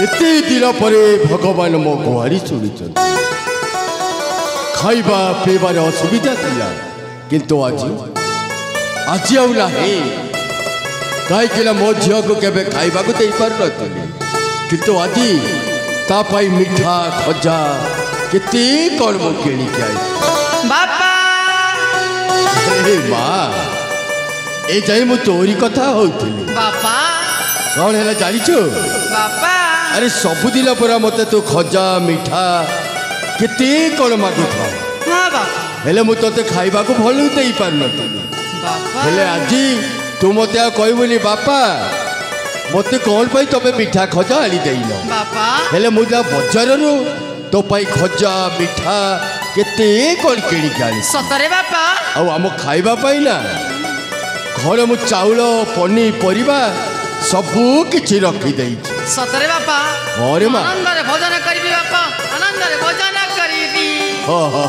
एते दिन पर भगवान मो गुहारी शुणी खाइबा पीबार असुविधा थिला किंतु आज आउना कहीं मो झील को केबे खाइबा को दे पार नथली किंतु आज तापाई मिठा खजा केते कौन मो किणी के आई बापा हे माँ ए जाई मु तोरी कथा होउथिली बापा कौन है जानिछु बापा अरे सबुदिन पूरा मते तू खजा मिठा केते कौन मागु था हाँ बापा हेले मु तोते खाइबा को भल दे पार नथली बापा हेले आज तू मते आ कहबुनी बापा मते कौन पाई तबे मिठा खजा आली देइलो बापा हेले मु जा बाजार रो तो पाई खजा मिठा केते कौन किणी गाली सतरे बापा आ हम खाइबा पाई ना घर मु चाउल पनीपरिया सबू किछि रखी देई सतरे बापा अरे माँ आनंद रे भोजन करबी बापा आनंद रे भोजन करबी हाँ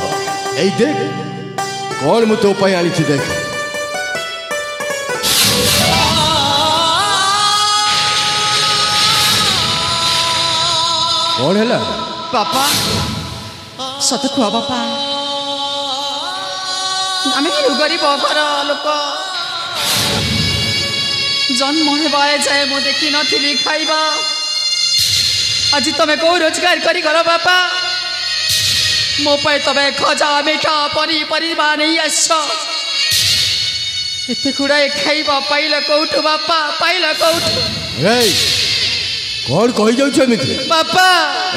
ए देख कौन मु तो पाई आनी छी देख कौन है बापा सत खुआ बापा आम गरीब घर लोक जन्म हेबाए जाए मु देखी नी खाइबा आज तमें कौ रोजगार करी कर बापा मो पे तमें खजा मिठा पनीपरिया नहीं आस एत गुड़ाए खाइबा पाइल कौठु बापा पाइल कौठु कौन कही जाऊ बापा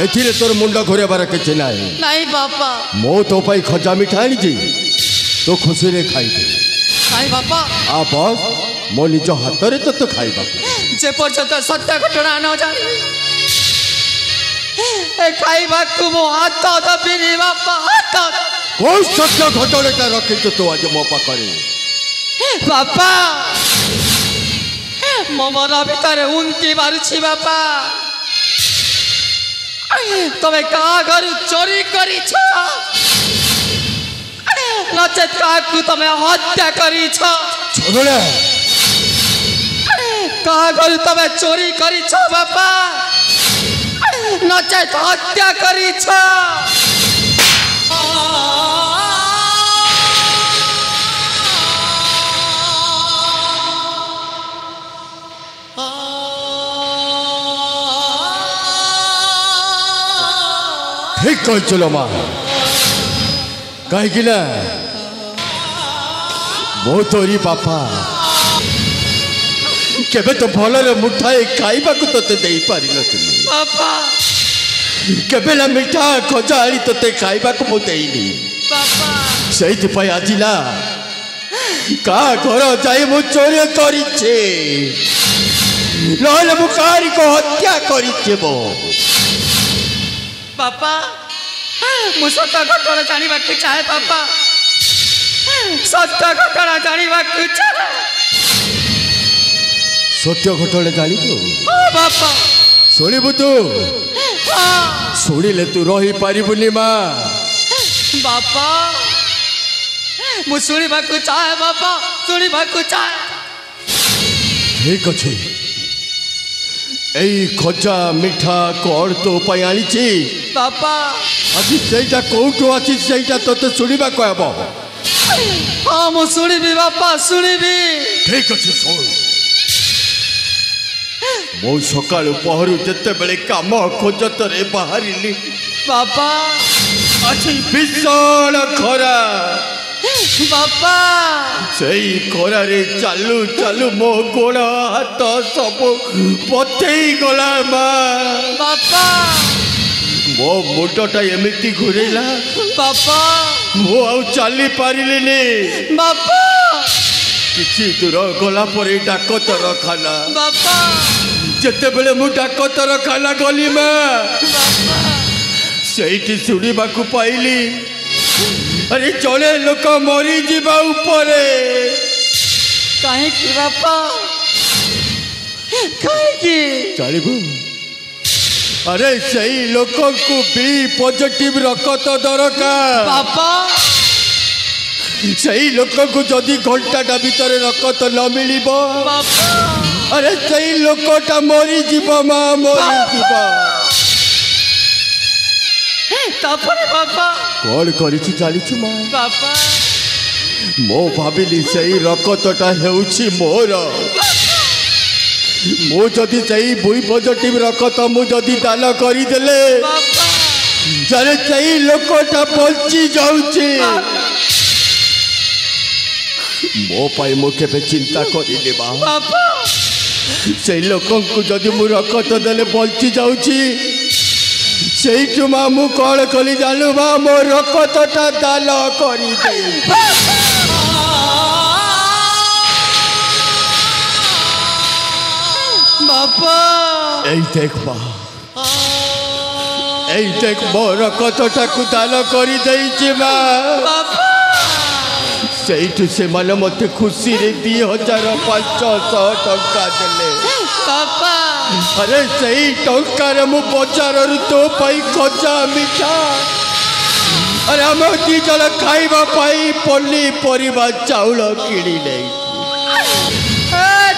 एथिरे तोर मुंड घोरेबार किछि नाही नहीं बापा मो तो पाई खजा मिठा आनी तो खुशी रे खाई नहीं बापा आ बस मो निज हाथ रे तो खाइबा जे पर्यंत सत्य घटना न जानी ए खाइबा को मो हाथ दबिनी बापा हाथ कोई सत्य घटना रखी तो आज मो पाखरे बापा मो मन भीतर उनकी मारुछि बापा तमे का घर चोरी करी छ नचेत काकू तमे हत्या करी छ छोड़े का घर तमे चोरी करी छ बापा नचेत हत्या करी छ ठीक कह चलो माँ कहीं ना मो तोरी बापा केबे तो भलरे मुठाए खाइबा को तोते देई पारि नथली बापा केबे ला मिठा खजा आली तोते खाइबा को मो देइनी बापा सेति पई आजिला का घर जाई मो चोरी करिछे नहले मु कारी को हत्या करिछे मो बापा मु सत्य घटना जानिबा के चाहे बापा सत्य घटना जानिबा के चाहे सत्य घटना जानिबो बापा सुनिबु तू सुनिले तू रही पारिबुनी माँ बापा मु सुनिबा के चाहे बापा सुनिबा के चाहे ठीक अच्छे एई खजा मिठा कौन तो पाई आनी बापा आज सेटा कौटो अच्छी सेटा तो शुणा कहब हाँ मु शुणिबी बापा शुणिबी ठीक अच्छे शुण मो सका पहरु जिते बेले काम खोजत रे बाहरिली बापा आज विशाल खरा बापा सही खरा रे चालू चालू मो गोड़ हाथ सब पथई गला माँ बापा मो मुंडटा एमती घुरेला बापा मो आउ चली पारिलिनी बापा किछि दूर गला पर डाकतर खाना बापा जेते बेले मु डाकतर खाना गली माँ सेठी शुणा पाइली अरे चले लोक मरी जीवा उपरे कहीं की बापा कहीं की चलिबू अरे सही लोक को बी पॉजिटिव रक्त दरकार बापा सही लोक को जदि घंटाटा भीतर रक्त न मिल बापा अरे सही लोकटा मरी जीव माँ मरी जीव बापा कौन करिछु जानिछु माँ बापा मो भाविली सही रकतटा हेउछि मोर मो जदि सही बुई पॉजिटिव रकत मु जदि दान करिदेले जरे सही लोकटा बंची जाउछि मो पाई मु केबे चिंता करिले बा से लोकन को जदि मु रकत देले बंची जाउछि सेठु माँ मु कौन कली जानू बा मो रकतटा दान करी दे बापा এই দেখ মা এই দেখ মো রকতটাକୁ দান କରି ଦେଇଛି মা ସେଇଠୁ ସେମାନେ ମୋତେ ଖୁସିରେ 2500 ଟଙ୍କା ଦେଲେ ବାପା अरे सही टंकार मु बजार तो पाई खजा मिठा अरे हम दी जन खाइबा पाई पल्ली परिबा चाउल किणी ले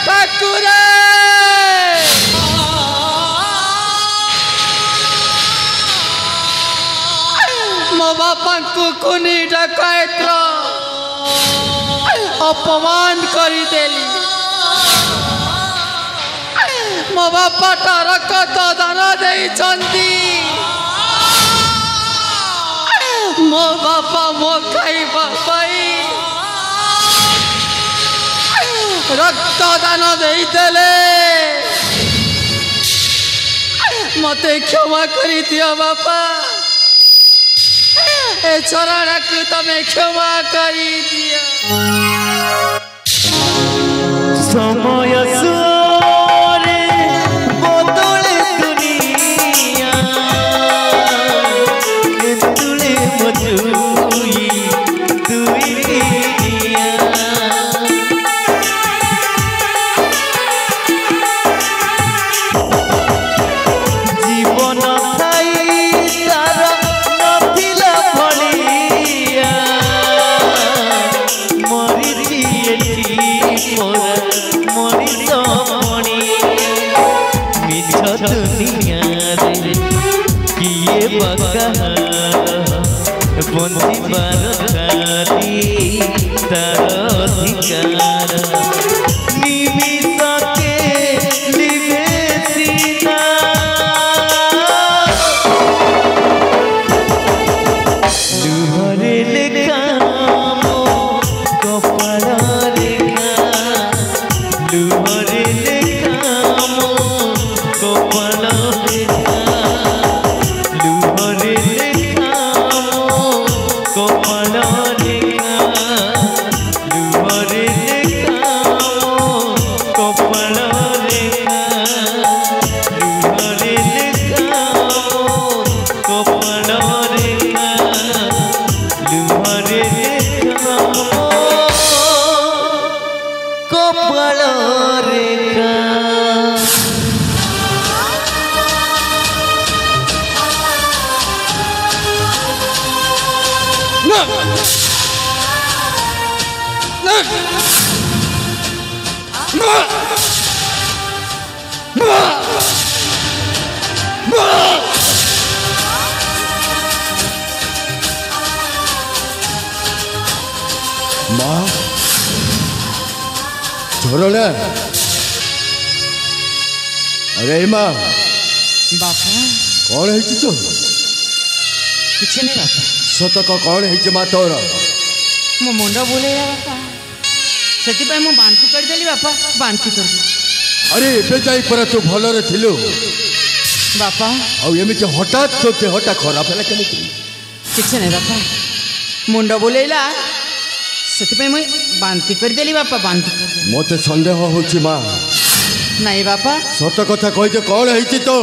ठाकुर मो बापा को कुनी डकैत अपमान करी देली मो बापाटा रकत दान देइछन्ती मो बापा मो खाइबा पाई रक्त दान देइदेले मते क्षमा करी दियो बापा ए चरणक तमे क्षमा करी दियो समय माँ छोड़ो ना अरे माँ बापा कौन है तो किसी नहीं बापा सत कौन है माँ तोर मो मुंड बुले बापा से मु बांति करदेली बापा बांति कर अरे एबे जाई पर तू भलरे थिलु बापा आ एमिति हठात तो देहटा खराब है केमिति किसी नहीं बापा मुंड बुलेला से मुई बांति करदेली बापा बांति कर मते संदेह होची माँ नहीं बापा सत कथा कहि जे कौन है तो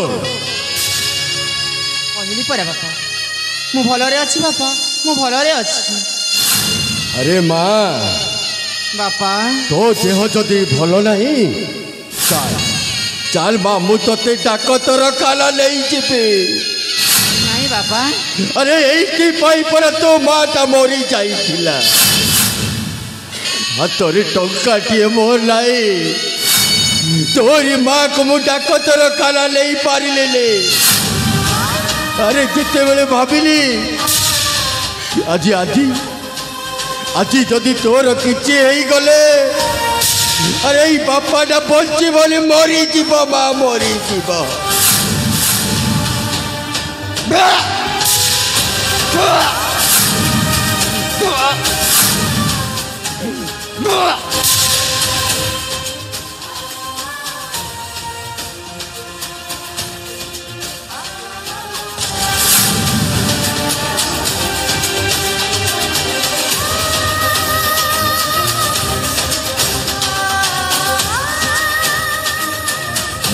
कहली पर बापा मु भलरे अछि बापा मु भलरे अछि अरे माँ बापा तो देह जदि भल नहीं चाल चाल माँ मु ते डाकतर काला नहीं जीबे नहीं बापा अरे यही पाई पर तो माटा मरी जाइथिला हातरे टंकाटिए मोर लाई तोरी माँ को मु डाकतर काना नहीं पारिले अरे जिते बेले भाविली आज आज आज जदि तोर किछि हेई गले अरे बापाटा बंची बोली मरी जीव माँ मरी जीव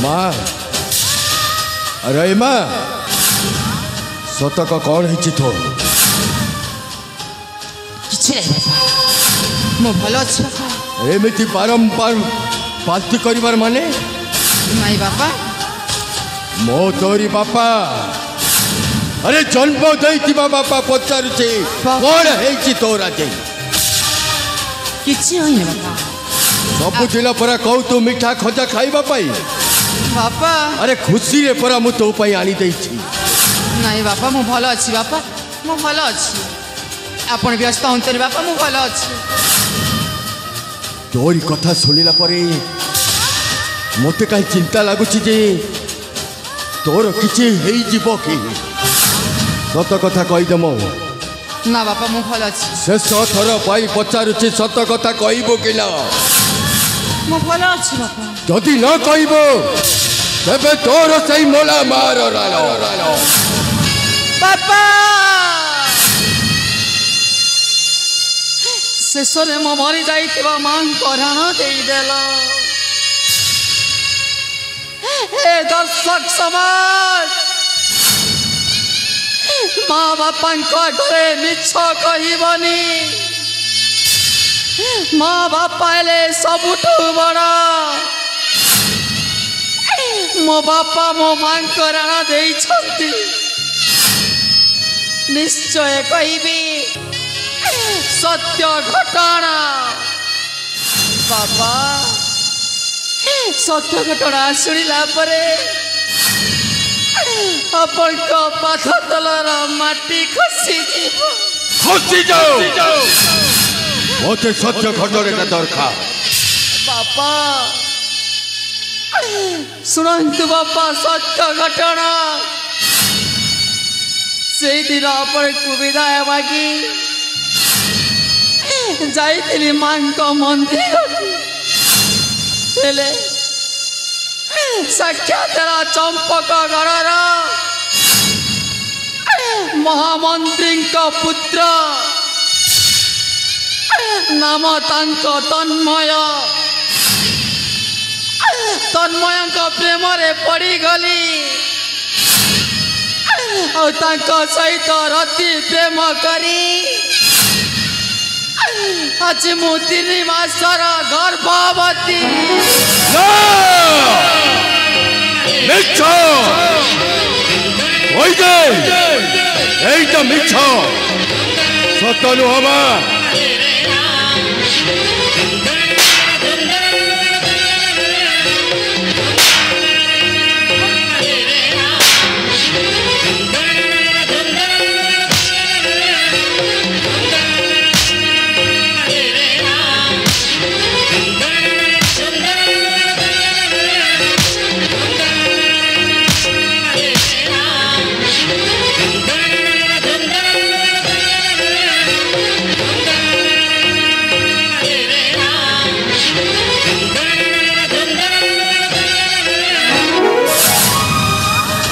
माँ अरे माँ सतक कौन है तो किछि नहीं बापा मो भल अछि बापा एमिति बारंबार पाल्टी करिवार माने नहीं बापा मो तोरी बापा अरे जन्म देइतिबा बापा पचारुचे कौन है तोरा जे किछि होइने बापा सब दिला परा कहू तू मीठा खजा खाइबा पाई बापा अरे खुशी रे परा मु तो पाई आनी देइछि नहीं बापा मु भल अछि बापा मु भल अछि आपण व्यस्त होंतनी बापा मु भल अछि तोरी कथा सुनिला परे मते काई चिंता लागुछि जे तोर किछि हेई जीवो कि सत कथा कहि दमो ना बापा मु भल अछि शेष थर पाई पचारुछि सत कथा कहिबो कि ना मु भल अछि बापा जदि न कहिबो तबे तोर सही मोला मार रालो बापा शेषरे मो मरी जाइतिबा मां को ऋण देई देला हे दर्शक समाज माँ बापा घरे मिछ कहबनी माँ बापा हेले सबुठू बड़ा मो बापा मो मां को ऋण देइछंती निश्चय कहबी सत्य घटना बाबा सत्य घटना शुणिला परे अपन को पाथ तलर माटी खसी जाओ मोते सत्य घटने का दरकार बापा सुनंतु बापा सत्य घटना से दिन अपन को विदाय मागी जाइली मां को मंदिर हेले साक्षात चंपक गढ़र महामंत्री का पुत्र नाम तांको तन्मय तन्मय का प्रेम रे पड़ी गली और तांको सहित रति प्रेम करी आज मु 3 मासर गर्भवती मिछ এইটা মিছ সত্য নুহবা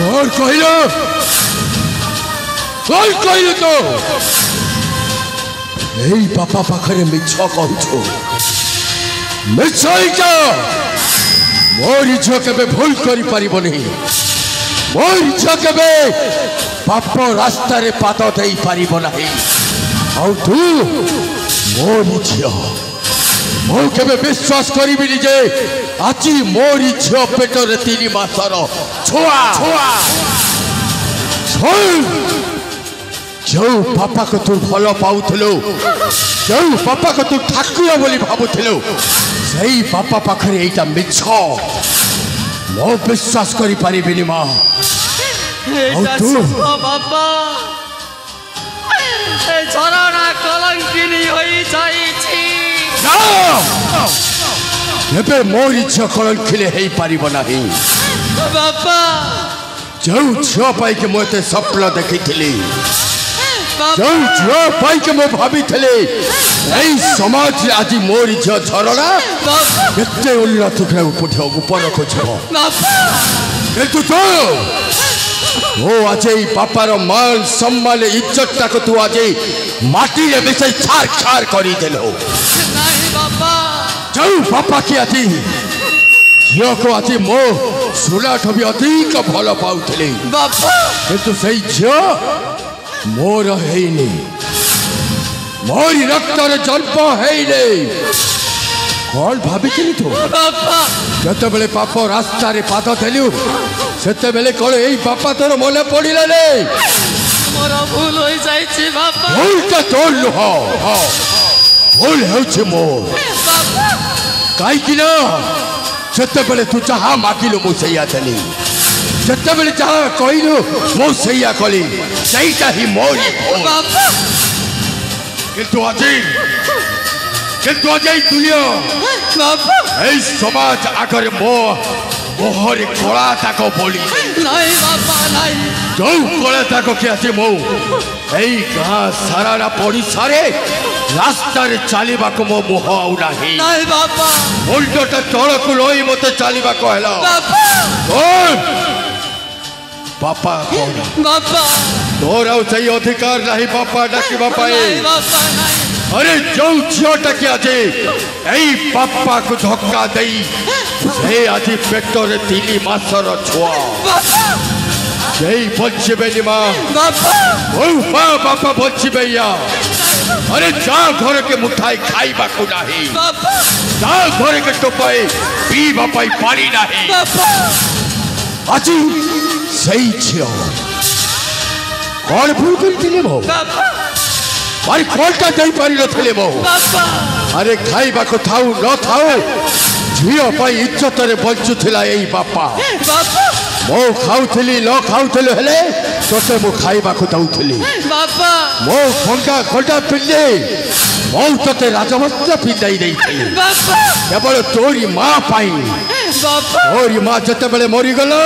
और कहलो तो यही बापा पाखरे मिछ कहू मिछ मोर झ के भूल कर पारिब नहीं मोर झ के पाप रास्ता रे पाद दे पारिब नहीं और तू मोर झ मु केबे विश्वास करिबिनी जे आजी मोरी झियो पेटरे 3 मासर छुआ जो पापा को तू भल पाउथलो जो बापा को तू ठाकुर बोली भावुलु से बापा पाखे यहीटा मिछ मो विश्वास करी पारिबिनी मां बापा झरणा कलंकिनी होई जाईछि एबे मोरी झ कलंकिले हेई पारिबो नाही बापा जो झ पाई के मोते स्वप्न देखिथिली जो झ पाई के मो भाबिथिली एई समाज आज मोरी झ झरणा केते उन्नति करे ऊपर को छबो बापा किंतु तो ओ आज बापार मान सम्मान इज्जत तक तू आज माटी रे मिसे छार छार करी देलो नहीं बापा जो बापा की आज झियो को आज मो सुलाठ भी अधिक भल पाउथले बापा किंतु सही झियो मोर हेइनी मोरी रक्त रे जन्म हेइनी कौन भाबिथिली तू बापा जते बेले पाप रास्ता रे पाद देलु सेते बेले कौन एई बापा तोर मने पड़िला रे मोर भूल होई जाईछि बापा भूल तो तोर लुह भूल होछि मोर बापा काई कि ना सेते बेले तू चाहा मागिलु मु सैया देली सेते बेले चाहा कहिलु मु सैया कली सेईटा ही मोरी भूल बापा किंतु आज दुनिया बापा এই সমাজ আগরে মোহরে কলা তাক বলি नहीं बापा नहीं যৌ কলা তাক কি আছে মো এই গাঁ সারারা পরিসারে রাস্তারে চালিবাকু মো মোহ আউ নাহি नहीं बापा উল্টোটা তলকু লই মতে চালিবাকু হেলা बापा ওই বাপা কোন बापा তোর আউ সেই অধিকার নাহি বাপা ডাকিবা পাই नहीं बापा नहीं अरे जो झीटा के आज यही बापा को धक्का दई से आज पेटर 3 मासर छुआ यही बचबे माँ बापा बापा बचबे या अरे जा घर के मुठाई खाइबा को नहीं बापा जा घर के टोपाई पीबा पाई पानी नहीं बापा आज सही छियो कौन भूल करथिले मो बापा अरे कोलटा दई पारी नथिले मो बापा अरे खाइबा को थाउ न थाउ झियो पाई इज्जत रे बंचुथिला एई बापा बापा मो खाउथिली न खाउथिले हेले तोते मो खाइबा को दाउथिली बापा मो खंडा खंडा पिल्ले मो तोते राजवस्त्र पिंदाई देइथिली बापा केवल तोरी मां पाई बापा तोरी मां जते बेले मरी गलो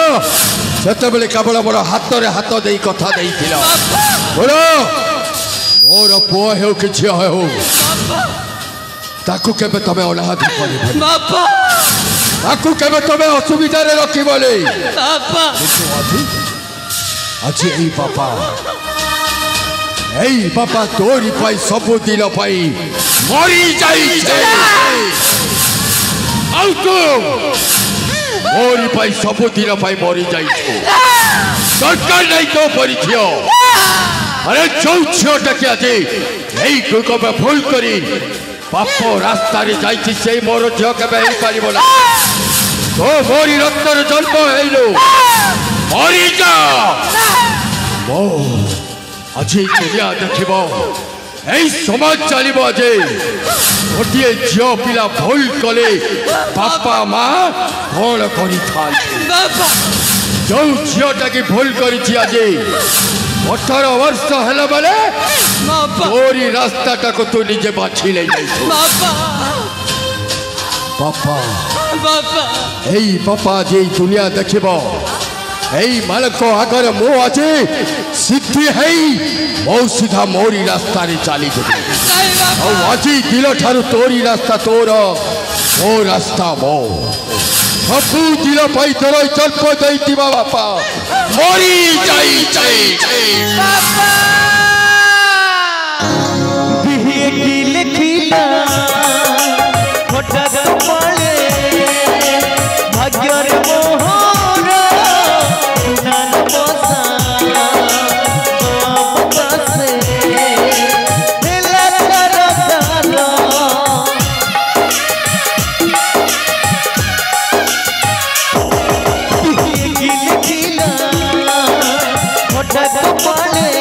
सेते बेले केवल मोर हाथ रे हाथ देई कथा देइथिला बोलो मोर पुआ हो कि झिया हो ताकू केबे तमे अनाहत करिबो बापा ताकू केबे तमे असुविधा रे रखिबोले बापा आज एई बापा तोरी पाई सब दिन पाई मरी जाई छे आउ तो मोरी पाई सब दिन पाई मरी जाई छे सरकार नहीं तो परिथियो अरे जो झीटा के आज यही को भूल करी पाप रास्ता रे जाई से मोर झील के पारिब ना तो मोरी रक्तर जन्म हेलु मरी जा मो आज दुनिया देखब यही समाज चलो आज गोटे झील पिला भूल कले बापा माँ कौन कर जो झीटा की भूल कर आज 18 वर्ष हेला बेले तोरी रास्ता टाक तू निजे बाछी ले बापा बापा बापा एई बापा जे दुनिया देखिब एई मालक आगर मो आज सिद्धि हेई मो सीधा मोरी रास्ता रे चली जेबे आज दिल ठारू तोरी रास्ता तोर मो रास्ता मो सबू दिल पाई तोर जन्म दैतिबा बापा मरी जाई बापा बिहे की लिखिला फटक पड़े भाग्यर मोहर सुनान बसा बाबा से हेला तरकारा बिहे की लिखिला फटक पड़े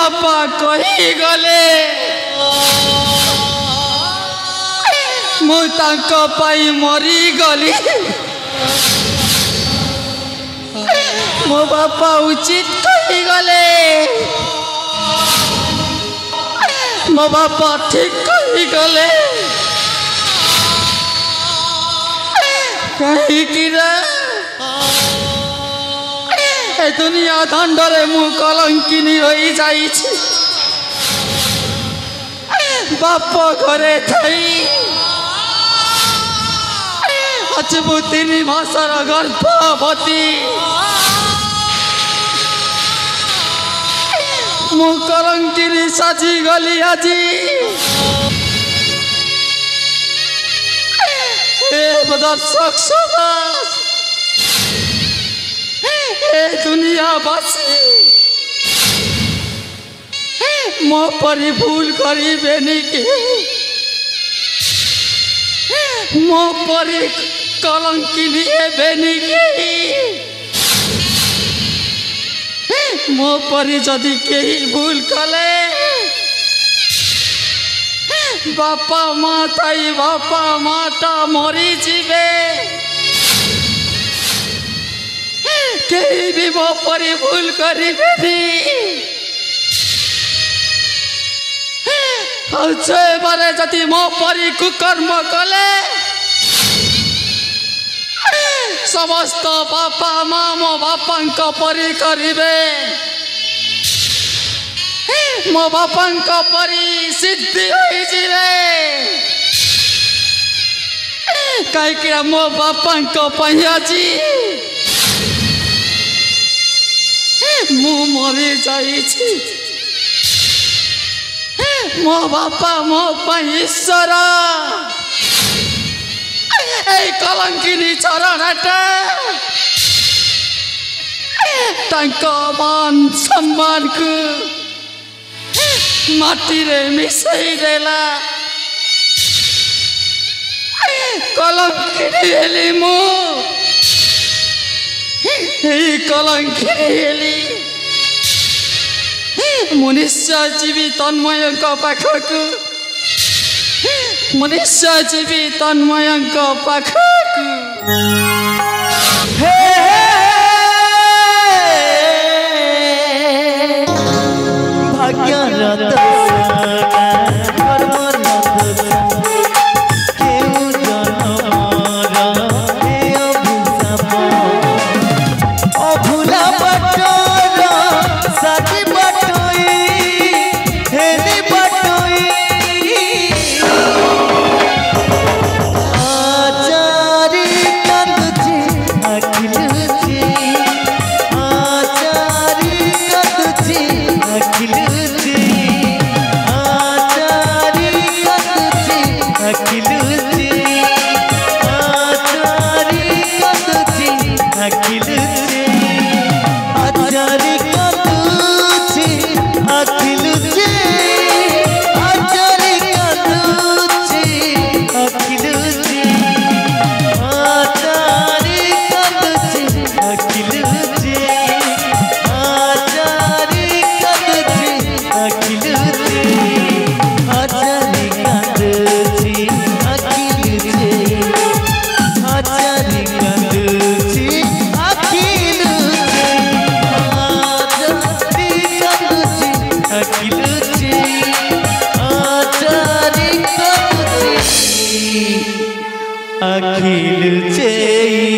बापा कही गले मु तांको पाई मरी गली मो बापा उचित कही गले मो बापा ठीक कही गले कहीं दुनिया दंडरे मु कलंकिनी होई जाई बाप घरे थई आज मु 3 मासर गर्भवती मु कलंकिनी साजी गली आजी दर्शक समाज दुनिया बासी मो परी भूल करेनि कि मो परी कलंकिनी हेबेनि कि मो परी जदि केही भूल कले बापा माँ ताई बापा माटा मरी जीवे कहीं भी मो परी भूल करेनि बारे जति मो परी कुकर्म कले समस्त बापा माँ मो बापा परी करिवे मो बापा परी सिद्धि होई जीवे कहीं मो बापा पही मु मरी जाई मो बापा मो ईश्वर कलंकिनी चरण मान सम्मान को माटी रे मिसई देला कलंकिनी हेली मु कलंकिनी हेली मनुष्य जीवी तन्मय पाखक मनुष्य जीवी तन्मय पाखक अखिल चे